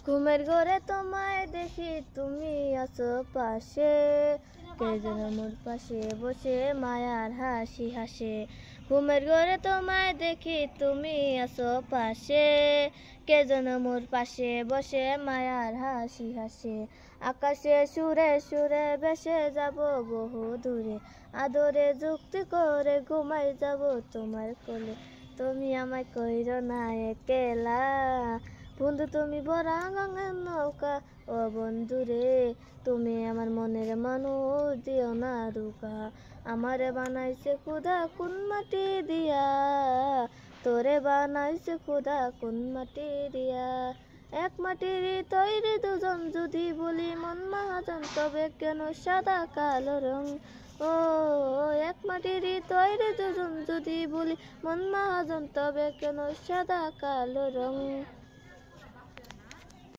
ঘুমের ঘরে তোমায় দেখি তুমি আছো পাশে, কে যেন মোর পাশে বসে মায়ার হাসি হাসে। ঘুমের ঘরে তোমায় দেখি তুমি আছো পাশে, কে যেন মোর পাশে বসে মায়ার হাসি হাসে। আকাশে সুরে সুরে ভেসে যাব বহু দূরে, আদরে যুক্তি করে ঘুমাই যাব তোমার কোলে। তুমি আমায় কইরো না একলা, বন্ধু তুমি ভরা গঙ্গার নৌকা। ও বন্ধু রে, তুমি আমার মনের মানুষ, দিও না ধোঁকা। আমারে বানাইছে খুদা কোন মাটি দিয়া, তোরে বানাইছে খুদা কোন মাটি দিয়া। এক মাটির তৈরি দুজন, যদি বলি মন মহাজন, তবে কেন সাদা কালো রং। ও এক মাটির তৈরি দুজন, যদি বলি মন মহাজন, তবে কেন সাদা কালো রং।